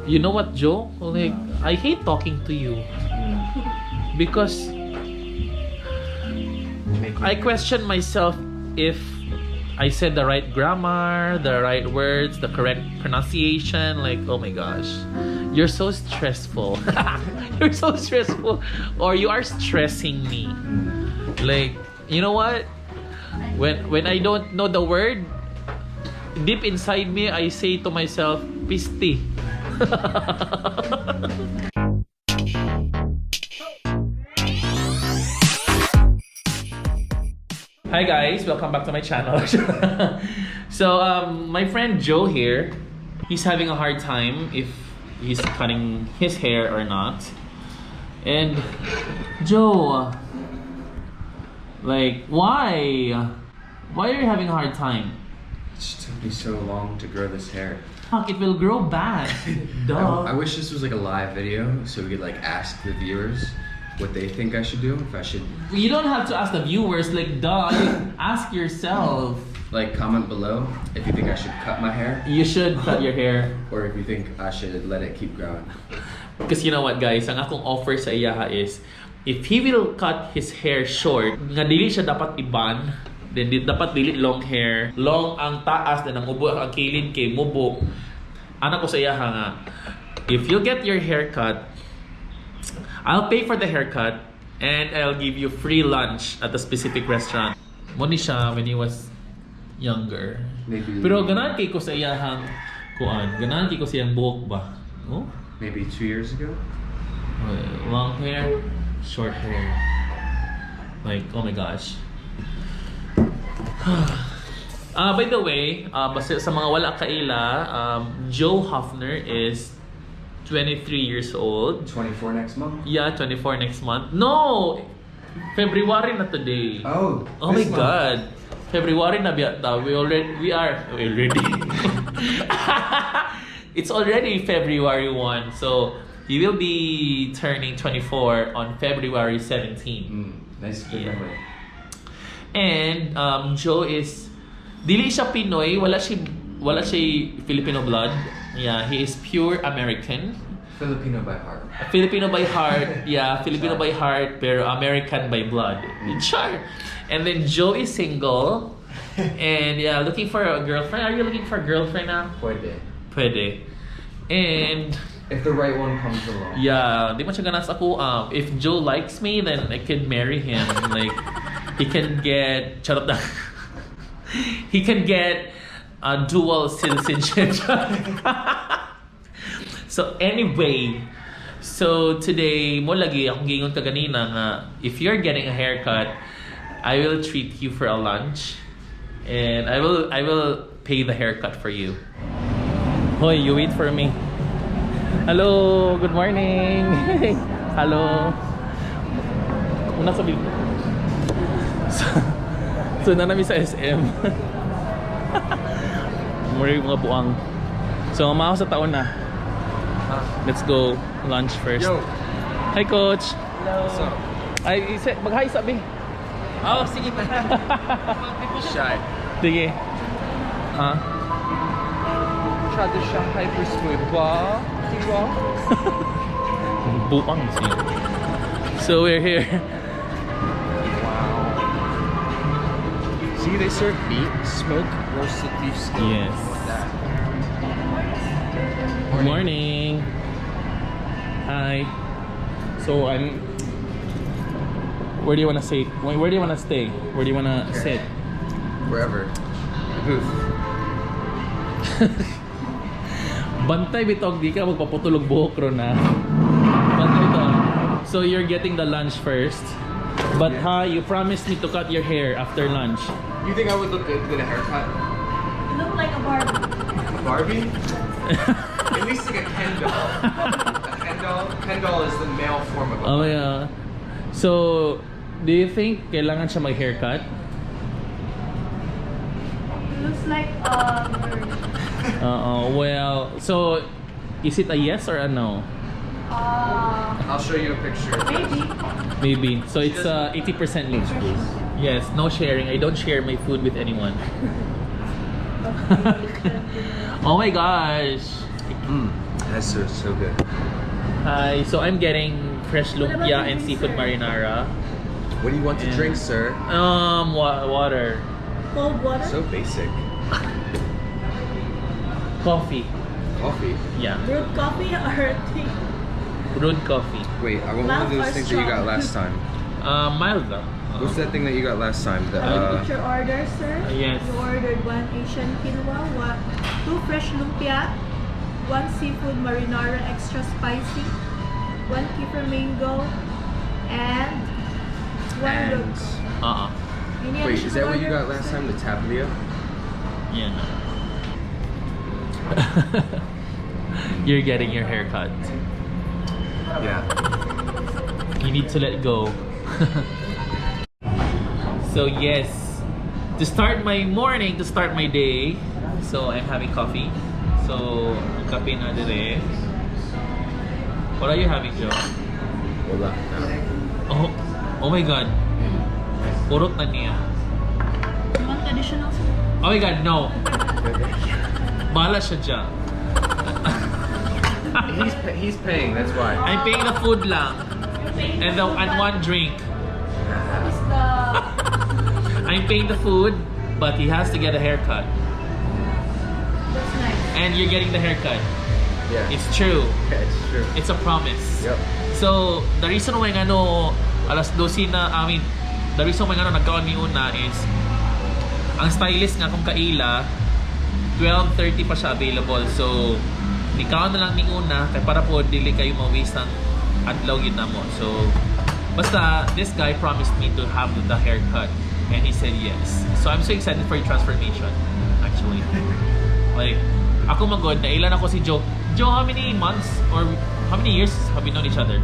You know what, Joe? Like, I hate talking to you because I question myself if I said the right grammar, the right words, the correct pronunciation. Like, oh my gosh, you're so stressful. You're so stressful, or you are stressing me. Like, you know what? When I don't know the word, deep inside me, I say to myself, "Pisti." Hi guys, welcome back to my channel. So my friend Joe here, he's having a hard time if he's cutting his hair or not. And Joe, like, why are you having a hard time? It just took me so long to grow this hair. Fuck, it will grow back. Duh. I wish this was like a live video so we could like ask the viewers what they think I should do. If I should... You don't have to ask the viewers, like, duh. You ask yourself. Like, comment below if you think I should cut my hair. You should cut your hair. Or if you think I should let it keep growing. Because you know what guys, ang akong offer sa iyaha is, if he will cut his hair short, nga dili siya dapat iban, then dapat dili long hair, long ang taas, then ang mubo ang kilid kay mubo. Anak ko sa iyaha nga, if you get your haircut, I'll pay for the haircut and I'll give you free lunch at a specific restaurant. Muni siya when he was younger. Maybe... Pero ganahan kay ko sa iyahang kuan, ganahan kay ko sa iyang buhok ba? Oh? Maybe 2 years ago? Long hair, short hair. Like, oh my gosh. By the way, basta sa mga wala kaila, Joe Hoffner is 23 years old. 24 next month? Yeah, 24 next month. No! February na today. Oh my God. February na biyata. We are already. It's already February 1. So, he will be turning 24 on February 17. Nice good memory. And Joe is dili siya Pinoy, wala siya Filipino blood. Yeah, he is pure American. Filipino by heart. Filipino by heart. Yeah, Filipino by heart pero American by blood. Char. And then Joe is single. And yeah, looking for a girlfriend. Are you looking for a girlfriend now? Pwede. And if the right one comes along. Yeah, di mo siya ganas ako. If Joe likes me, then I could marry him. Like, he can get he can get a dual citizenship. So anyway, so today mo lagi akong gingon ka ganina nga if you're getting a haircut, I will treat you for a lunch and I will pay the haircut for you. Hoy, you wait for me. Hello, good morning. Hello. Una sa video. So na namin sa SM. Muri mga buang. So mao sa taon na. Let's go lunch first. Yo. Hi coach. Hello. What's up? Ay, mag-hi sabi. Oh, sige pa. People shy. Sige. Masyado siya hyper-sweet ba? Diba? Buang siya. So we're here. Wow. See, they serve meat, smoked, roasted beef steak. Yes. Like that. Good morning. Hi. So where do you want to sit? Where do you want to stay? Where do you want to sit? Wherever. The booth. Bantay bitog di ka magpaputulog buhok ro na. Bantay to. So you're getting the lunch first. But you promised me to cut your hair after lunch. You think I would look good with a haircut? You look like a Barbie. A Barbie? At least like a Ken doll. Ken doll is the male form of a Barbie. Yeah. So, do you think kailangan siya mag-haircut? Looks like a bird. Well, so is it a yes or a no? I'll show you a picture. Maybe. So it's 80% leave. Yes, no sharing. I don't share my food with anyone. Oh my gosh. I That's so good. Hi, so I'm getting fresh What about lumpia the and seafood dessert? marinara. What do you want to And- drink, sir? Water. Cold water? So basic. Coffee. Coffee. Yeah, Brewed coffee or tea? brewed coffee. Wait, I want one Mild of those or things that you got strong? last time. Mild lang. What's that thing that you got last time? The, What's your order, sir? Yes. You ordered 1 Asian quinoa, 2 fresh lumpia, 1 seafood marinara extra spicy, 1 kefir mango, and 1 and root. Any wait, additional is that what you order, got last sir? time? The tablia? Yeah, no. You're getting your hair cut. Yeah. You need to let go. So yes, to start my morning, to start my day, so I'm having coffee. So, ang kape na dire. What are you having, Joe? Wala. Oh my God. Purot na niya. You want additional, sir? Oh my God, no. Bahala siya dyan. He's paying, that's why. I'm paying the food lang. And one drink. What is the... I'm paying the food, but he has to get a haircut. That's nice. And you're getting the haircut. Yeah. It's true. Yeah, it's true. It's a promise. Yep. So, the reason why alas 12 na, the reason why nagkaon ni una is, ang stylist nga kung kaila, 12:30 pa siya available. So, ikaw na lang ni una, kaya para po dili kayo ma-waste ng adlaw yun na mo. So, basta, this guy promised me to have the haircut. And he said yes. So, I'm so excited for your transformation, actually. Like, ako magod, nailan ako si Joe. Joe, how many months or how many years have we known each other?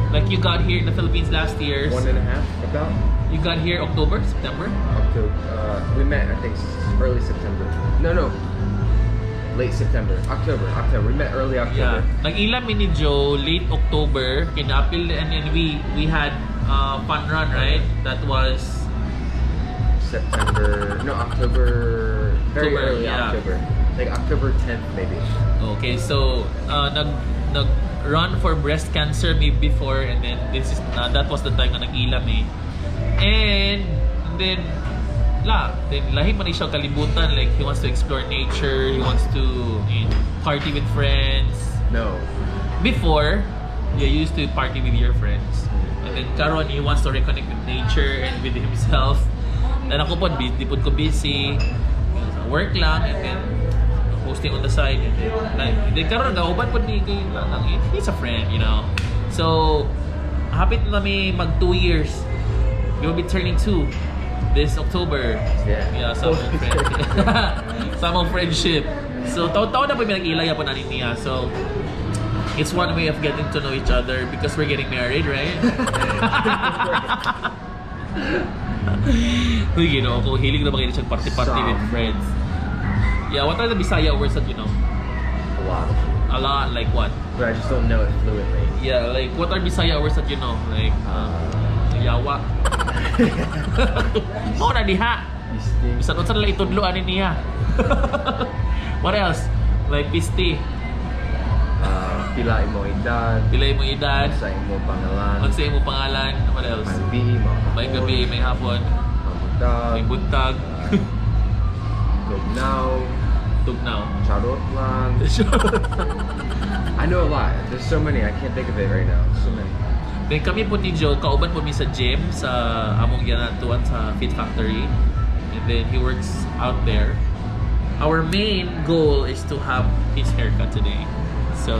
Like, you got here in the Philippines last year. 1.5 about? You got here October, September? October. We met, I think, early September. No. Late September. October. We met early October. Yeah. Nag-ilan mi ni Joe late October. Kinapil and then we had fun run, right? That was September. No, October. Very October, early yeah. October. Like October 10th, maybe. okay. So nag run for breast cancer me before, and then that was the time na nag-ilam eh. And then lahi man siya kalibutan, like he wants to explore nature, he wants to party with friends. No. Before, you used to party with your friends. And then karon he wants to reconnect with nature and with himself. Then ako po, di po ko busy. Work lang, and then posting on the side. And then karon nauban po ni kay lang. He's a friend, you know. So, hapit na kami mag 2 years. We will be turning 2 this October. Yeah. Samong friend. Samong friendship. So, taon-taon na po may nag-ilaya po nanin niya. So, it's one way of getting to know each other because we're getting married, right? Uy, you know, kung hilig na magaling siyang party-party with friends. Yeah, what are the Bisaya words that you know? A lot. A lot, like what? But I just don't know it fluently. Yeah, like what are Bisaya words that you know? Like, yawa. Oh, na diha. Distinct. Bisan unsa lang itudloan ni niya. What else? Like pisti. Pila imo edad. Pilay mo edad. Sa imo pangalan. Unsa imo pangalan? What else? May mo. May gabi, may hapon, may Pagbuntag. buntag, Tugnaw. tugnaw. Charot lang. I know a lot. There's so many. I can't think of it right now. So many. Then kami po ni Joe, kauban po mi sa gym sa among ginatuan sa Fit Factory. And then he works out there. Our main goal is to have his haircut today. So,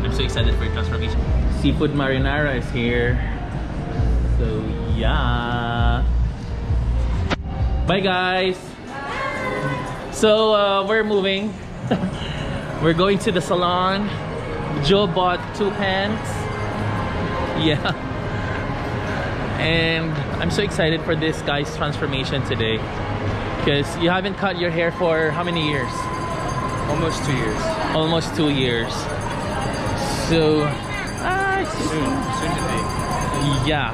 I'm so excited for your transformation. Seafood marinara is here. So, yeah. Bye guys! So, we're moving. We're going to the salon. Joe bought 2 pants. Yeah. And I'm so excited for this guy's transformation today. Because you haven't cut your hair for how many years? Almost 2 years. Almost 2 years. So, Soon to be. yeah.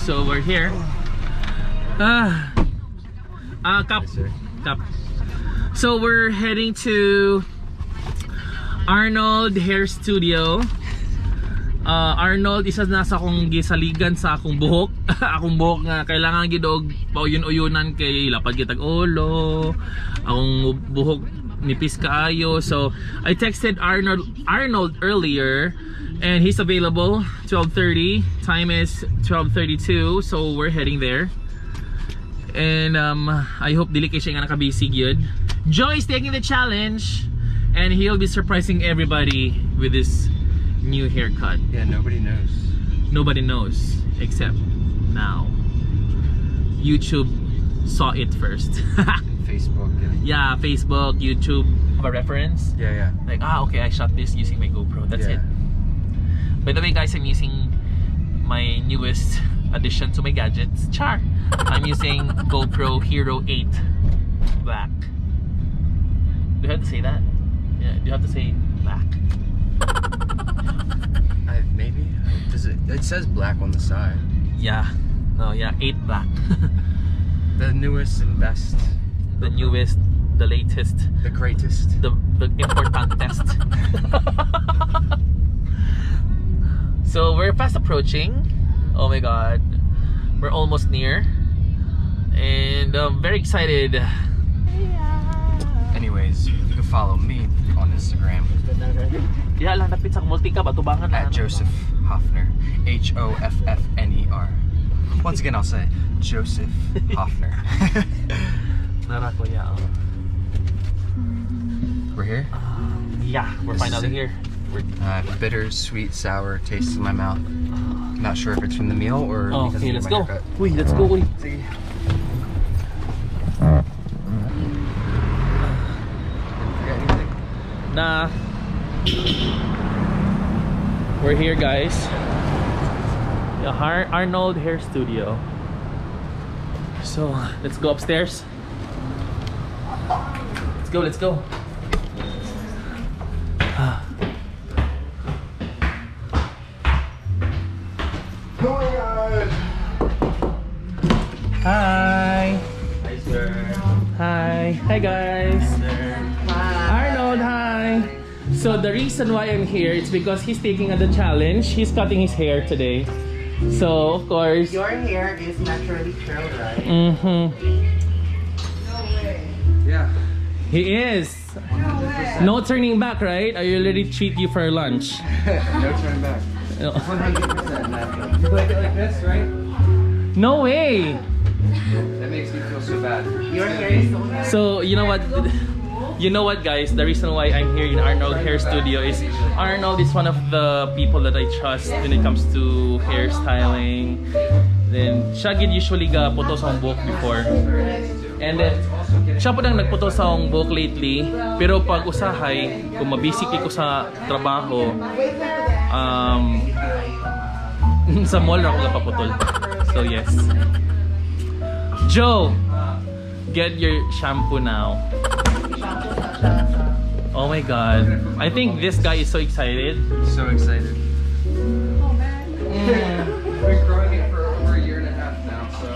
So we're here. Cup. Yes, sir. Cup. So we're heading to Arnold Hair Studio. Arnold, isa na sa akong gisaligan sa akong buhok. Akong buhok nga kailangan gidog pauyon-uyunan kay lapad kitag ulo. Akong buhok nipis kaayo. So I texted Arnold earlier and he's available 12:30. Time is 12:32. So we're heading there. And I hope dili kay siya nga nakabisig yun. Joy is taking the challenge and he'll be surprising everybody with this new haircut. Yeah, nobody knows. Nobody knows except now. YouTube saw it first. Facebook. Yeah, Facebook, YouTube. Have a reference? Yeah. Like, okay, I shot this using my GoPro. That's Yeah. it. By the way, guys, I'm using my newest addition to my gadgets. Char! I'm using GoPro Hero 8 Black. Do you have to say that? Yeah, do you have to say black? Maybe. Does it? It says black on the side. Yeah. No, yeah, 8 Black. The newest and best. The newest, the latest, The greatest. the important test. So we're fast approaching. Oh my god. We're almost near. And very excited. Anyways, you can follow me on Instagram Yeah, lang napit sa multi ka batubangan na. at Joseph Hoffner. Hoffner. Once again, I'll say Joseph Hoffner. Nara ko yeah. We're here. Yeah, we're This is finally it. here. We're Bitter, sweet, sour taste in my mouth. Not sure if it's from the meal or because okay, of let's my go. haircut. Uy, let's go. Uy. Sige. Didn't forget anything? Nah. We're here, guys. The Arnold Hair Studio. So let's go upstairs. Let's go. Hi. Hi, sir. Hi guys. Arnold, hi. So the reason why I'm here is because he's taking the challenge. He's cutting his hair today. So of course. Your hair is naturally curled, right? Yeah. He is. No turning back, right? I already treat you for lunch. No turn back. 100% natural. You like it like this, right? No way. That makes me feel so bad. Your hair is so natural. So you know what? You know what, guys? The reason why I'm here in Arnold Hair Studio is Arnold is one of the people that I trust when it comes to hairstyling. Then siya gid usually ga puto sa akong buhok before. And then siya po nang nagputo sa akong buhok lately. Pero pag usahay, kung mabisik ko sa trabaho, sa mall na ako napaputol. So yes. Joe, get your shampoo now. Oh my god. I think this guy is so excited. So excited. We've been growing it for over a year and a half now, so.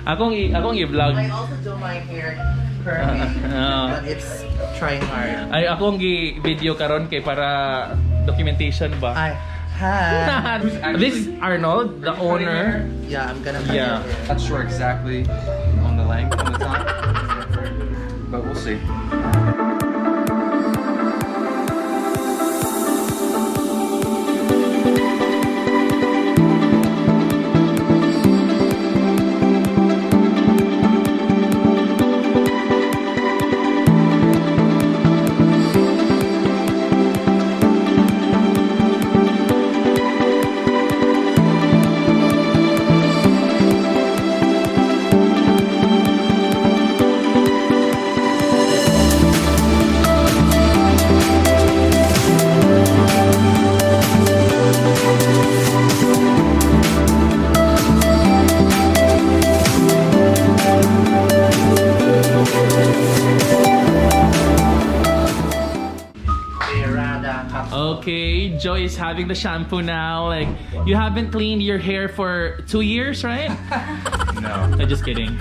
Akong i-vlog. I also do my hair curly, but it's trying hard. Ay akong i-video karon kay para documentation ba? Hi. This is Arnold, the owner. Yeah, I'm gonna. Yeah. Not sure exactly on the length on the top, but we'll see. Joe is having the shampoo now. Like, you haven't cleaned your hair for 2 years, right? No. I'm just kidding.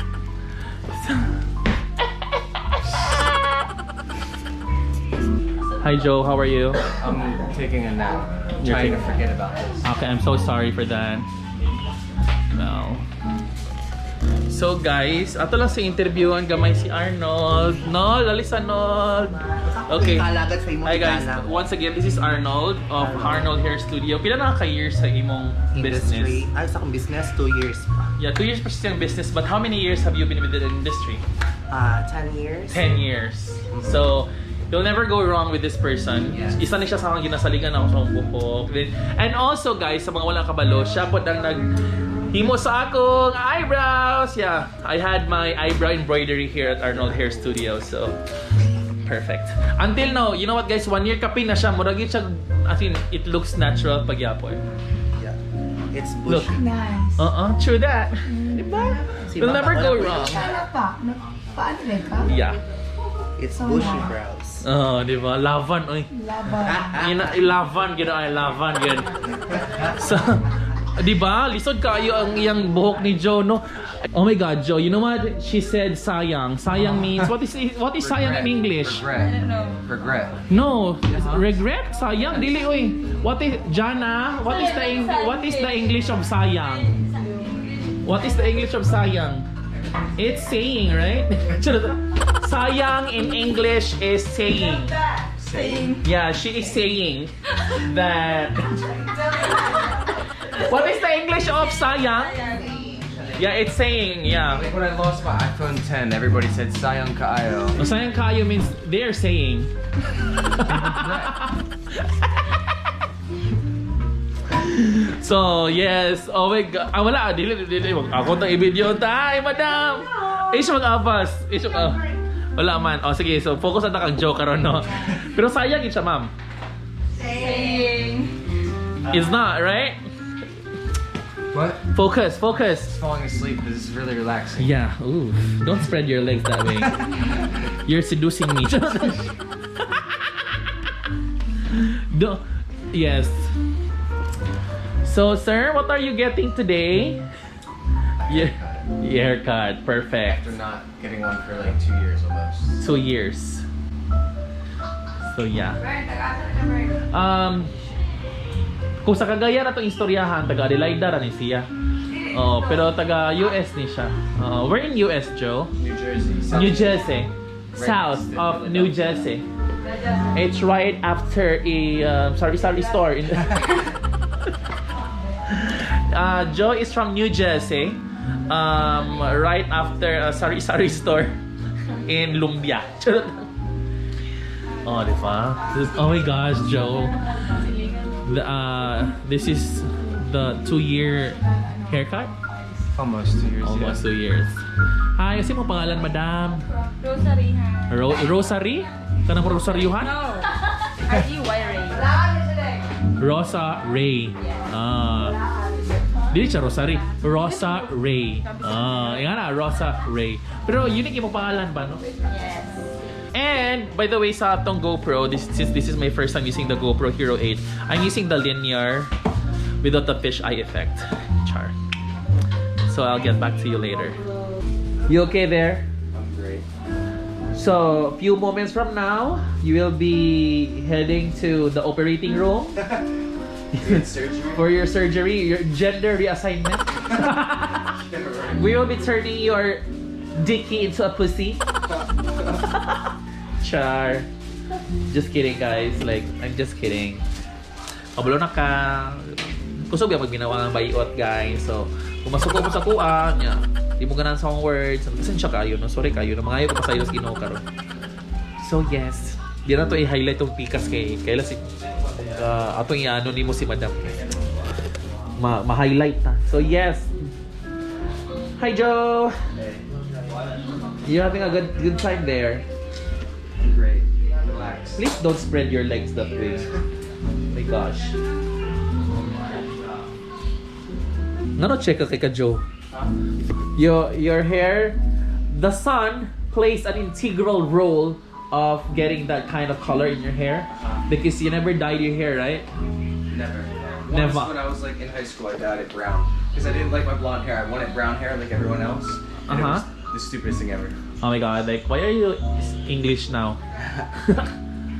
Hi Joe, how are you? I'm taking a nap. You're Trying to taking- forget about this. Okay, I'm so sorry for that. No. So guys, ato lang sa interviewan gamay si Arnold. No, lalis Arnold. Okay. Kalagat sa imong Hi guys, kalam. once again, this is Arnold of Arnold Hair Studio. Pila na ka-years sa imong Industry. business? Ay, sa akong business, 2 years pa. Yeah, 2 years pa siyang business, but how many years have you been with the industry? 10 years. 10 years. So, you'll never go wrong with this person. Yes. Isa na siya sa mga ginasaligan ako sa akong buhok. And also guys, sa mga walang kabalo, siya po ang himo sa akong eyebrows. Yeah, I had my eyebrow embroidery here at Arnold Hair Studio. So, perfect. Until now, you know what guys, 1 year kapin na siya. Murag siya, I think it looks natural pag yapoy. Yeah. It's Look. bushy. Nice. True that. Diba? You'll never go wrong. Paano ka? Yeah. It's bushy brows. Diba? Lavan, oy. Laban. Ilavan, gino ay lavan, gino. So, di ba? Lisod kayo ang iyang buhok ni Joe, no? Oh my God, Joe, you know what? She said sayang. Sayang means, what is sayang in English? Regret. Regret. No, regret? Sayang? Dili, oy. What is, Jana, what is the English of sayang? What is the English of sayang? It's saying, right? Sayang in English is saying. Yeah, she is saying that. What is the English of sayang? Yeah, it's saying, yeah. Like when I lost my iPhone 10, everybody said sayang kaayo. Sayang kayo means they're saying. So, yes. Oh my God. Wala. Dili. Ako tang i-video ta. Ay, madam. Ish mag-abas. Wala man. Oh, sige. So, focus na kang joke karon, no? Pero sayang siya, ma'am. Saying. It's not, right? What? Focus. Just falling asleep. This is really relaxing. Yeah. Ooh. Don't spread your legs that way. You're seducing me. No. Yes. So, sir, what are you getting today? Yeah. Haircut. Perfect. After not getting one for like 2 years almost. 2 years. So, yeah. Kung sa Cagayan na itong istoryahan, taga Adelaida ra ni siya. Oh, pero taga US ni siya. Where in US, Joe? New Jersey. New Jersey. Right South next to of New Jersey. It's right after a sari-sari store. Joe is from New Jersey. Right after a sari-sari store in Lumbia. Oh, diba? Oh my gosh, Joe. This is the 2-year haircut? Almost 2 years. Almost Yeah. 2 years. Hi, kasi mo pangalan, madam? Rosary ha. Rosary? Kanang rosaryuhan? No. R-E-Y Ray. Rosa Ray. Dili siya Rosary. Rosa Ray. Yan na, Rosa Ray. Pero unique yung pangalan ba, no? Yes. And by the way, sa atong GoPro, since this is my first time using the GoPro Hero 8, I'm using the linear without the fisheye effect. Char. So I'll get back to you later. You okay there? I'm great. So a few moments from now, you will be heading to the operating room Surgery. for your surgery, your gender reassignment. We will be turning your dicky into a pussy. Char. Just kidding, guys. Like, I'm just kidding. Kabalo na ka. Kusog yung magginawa ng bayot, guys. So, kung masuko mo sa kuan, yeah. Di mo ganan sa akong words. Pasensya kayo, no? Sorry kayo. Mangayo ko pa sa iyo sa Ginoo karon. So, yes. Di na to i-highlight tong pikas kay kailan si atong i-ano ni mo si madam. Ma-highlight ta. So, yes. Hi, Joe. You having a good time there? I'm great. Relax. Please don't spread your legs that way. Oh my gosh. Nano check ka kay ka Joe? Your hair, the sun plays an integral role of getting that kind of color in your hair because you never dyed your hair, right? Never. Never. Once when I was like in high school, I dyed it brown because I didn't like my blonde hair. I wanted brown hair like everyone else. And it was the stupidest thing ever. Oh my god, like, why are you English now?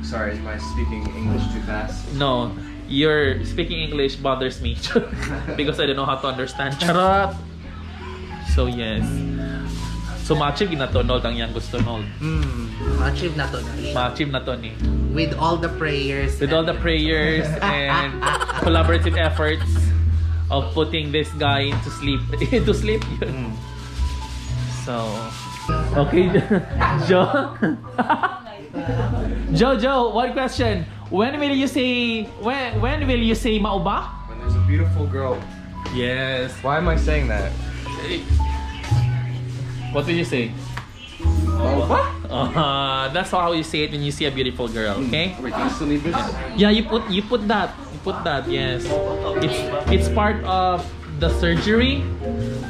Sorry, am I speaking English too fast? No, your speaking English bothers me because I don't know how to understand. Charot! So yes. So ma-achieve na to, Nold, ang yang gusto, Nold. Ma-achieve na to. Ma-achieve na to ni. With all the prayers. With all the prayers and collaborative efforts of putting this guy into sleep. Into sleep yun. So, okay, Joe. Joe, one question. When will you say mauba? When there's a beautiful girl. Yes. Why am I saying that? What will you say? Oh, what? That's how you say it when you see a beautiful girl. Okay? Wait, do you still need this? Yeah, you put that. You put that. Yes. It's part of the surgery.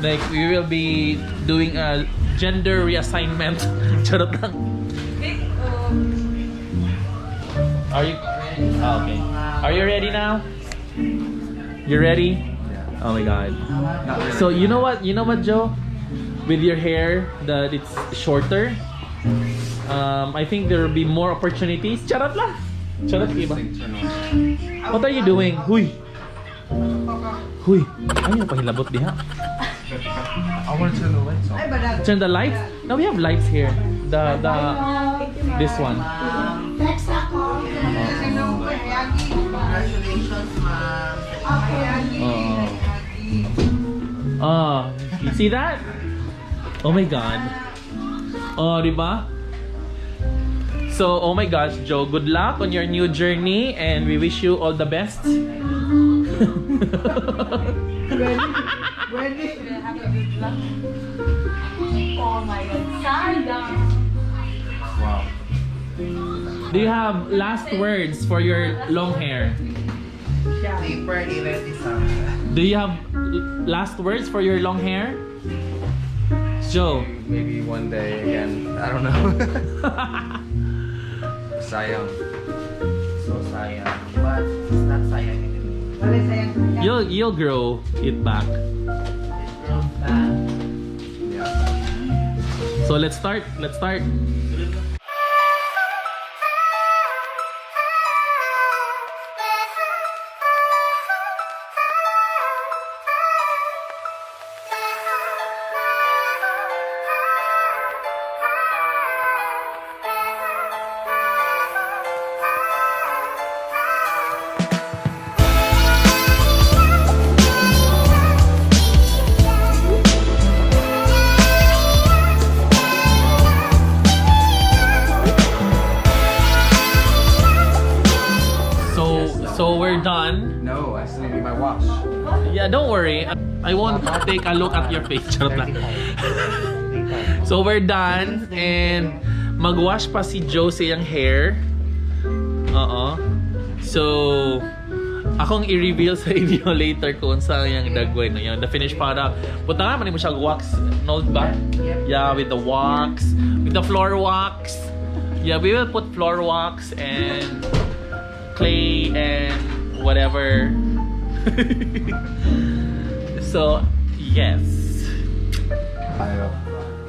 Like we will be doing a gender reassignment. Charot lang. Are you? Oh, okay. Are you ready now? You ready? Yeah. Oh my god. Not really. So you know what, Joe? With your hair that it's shorter, I think there will be more opportunities. Charot lang. Charot, iba. What are you doing? Huy. Ayaw pahilabot diha. I want to turn the lights on. Turn the lights. Now we have lights here. This one. Congratulations, ma'am. You see that? Oh my god. Oh, diba? So, oh my gosh, Joe, good luck on your new journey and we wish you all the best. Have a good luck. Oh my god. Sayang. Wow. Do you have last words for your long hair? Paper, Do you have last words for your long hair? Joe. Maybe one day again. I don't know. Sayang. So sayang. But it's not sayang anymore. You'll grow it back. It grows back. Yeah. So let's start. So we're done. No, I still need my watch. Yeah, don't worry. I won't take a look at your face. Charot lang. So we're done and magwash pa si Joe sa iyang hair. So akong i-reveal sa inyo later kung saan yung dagway no, yung the finished product. Punta nga man mo siya wax, Nold ba? Yeah, with the wax, with the floor wax. Yeah, we will put floor wax and clay and whatever. So yes.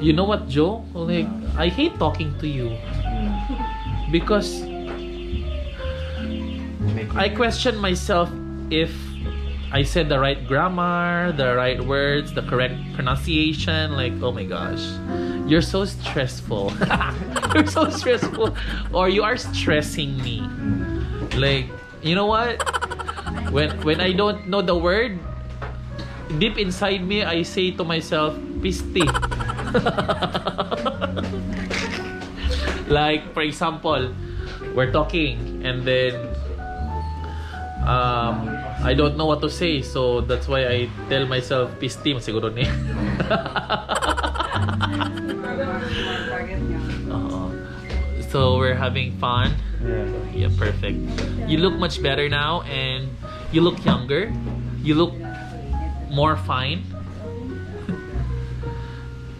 You know what, Joe? Like, I hate talking to you because I question myself if I said the right grammar, the right words, the correct pronunciation. Like, oh my gosh, you're so stressful. You're so stressful, or you are stressing me. Like, you know what? When I don't know the word, deep inside me, I say to myself, "Pisti." Like, for example, we're talking and then I don't know what to say, so that's why I tell myself, "Pisti," siguro ni. So we're having fun. Yeah, perfect. You look much better now and you look younger. You look more fine.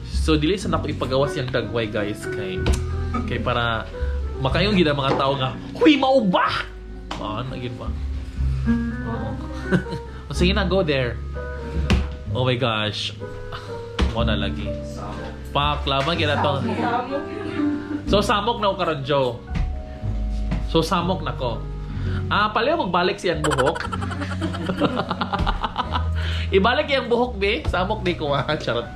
So dili sa nako ipagawas yang dagway, guys, kay para makayong gid ang mga tao nga, "Huy, mao ba?" Ano gyud ba? Sige na, go there. Oh my gosh. Wala lagi. Pak, laban kita to. So, samok na ko karon, Joe. So, samok na ko. Pala magbalik siyang buhok. Ibalik yung buhok, be. Samok di ko, charot.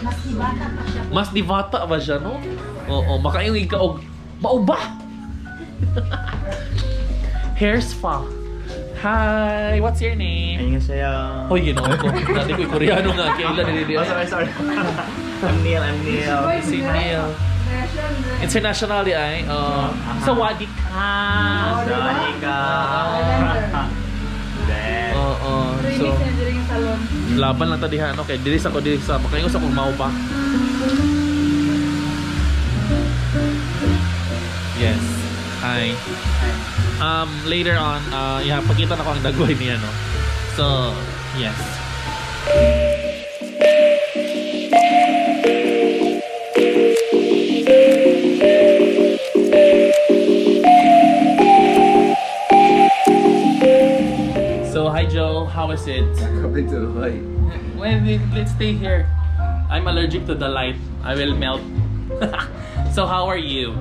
Mas dibata pa siya. Mas divata ba siya, no? Oo, makaing ikaog. Mauba! Hair spa. Hi, what's your name? 안녕하세요. Oh, you know ko. Dati ko'y Koreano nga. Kailan nilidi. Oh, sorry. I'm Neil. Si Neil. International di ay. Sawadee ka. Sawadika. Oo. So, salon. laban lang tadihan. Okay, dilis ako. Makaingos akong mauba. Yes. Hi. Later on, pakita na ko ang dagway niya, no? So, yes. So, hi Joe, how is it? Come into the light. Let's stay here. I'm allergic to the light. I will melt. So, how are you?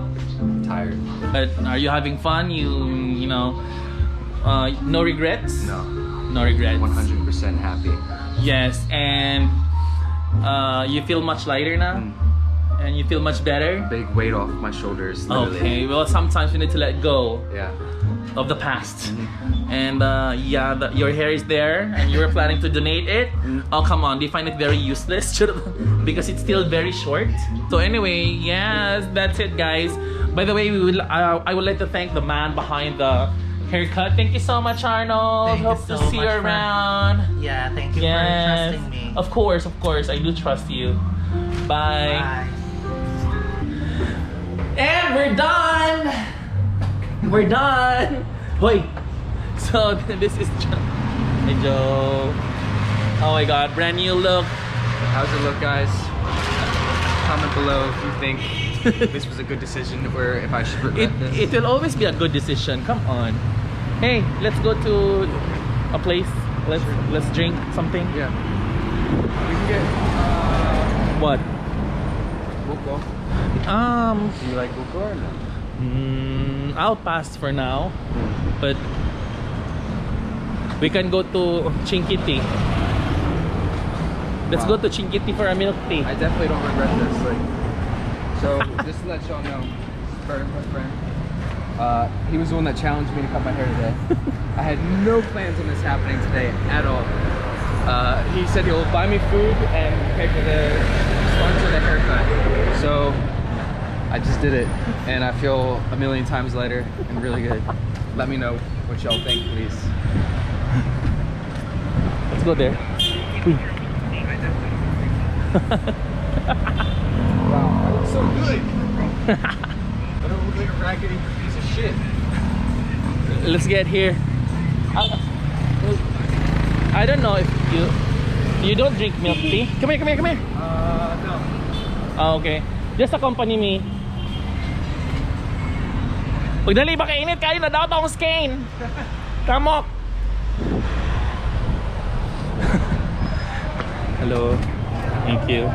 Tired. But are you having fun? You know, no regrets? No. No regrets. 100% happy. Yes, and you feel much lighter now? And you feel much better? Big weight off my shoulders. Literally. Okay, well sometimes you need to let go Yeah. of the past. And your hair is there and you were planning to donate it. Oh, come on, do you find it very useless? Because it's still very short. So anyway, yes, that's it guys. By the way, I would like to thank the man behind the haircut. Thank you so much, Arnold. Thank you Hope to so see you much for- around. Yeah, thank you for Yes, trusting me. of course, I do trust you. Bye. Bye. And we're done. We're done. Wait. So this is Hey Joe. Oh my God, brand new look. How's it look, guys? Comment below if you think this was a good decision or if I should regret this. It will always be a good decision. Come on. Hey, let's go to a place. Let's drink something. Yeah. We can get What? buko. Do you like buko or no? I'll pass for now. But we can go to Chinkiti. Let's go to Chinkiti for a milk tea. I definitely don't regret this. So just to let y'all know, Kurt, my friend, he was the one that challenged me to cut my hair today. I had no plans on this happening today at all. He said he'll buy me food and pay for the sponsor the haircut. So I just did it, and I feel a million times lighter and really good. Let me know what y'all think, please. Let's go there. Wow, I look so good. I don't look like a raggedy piece of shit. Let's get here. I don't know if you don't drink milk tea. Come here. No. Oh, okay. Just accompany me. Pagdali ba kainit kayo na daw tong skin. Kamok. Hello. Thank you.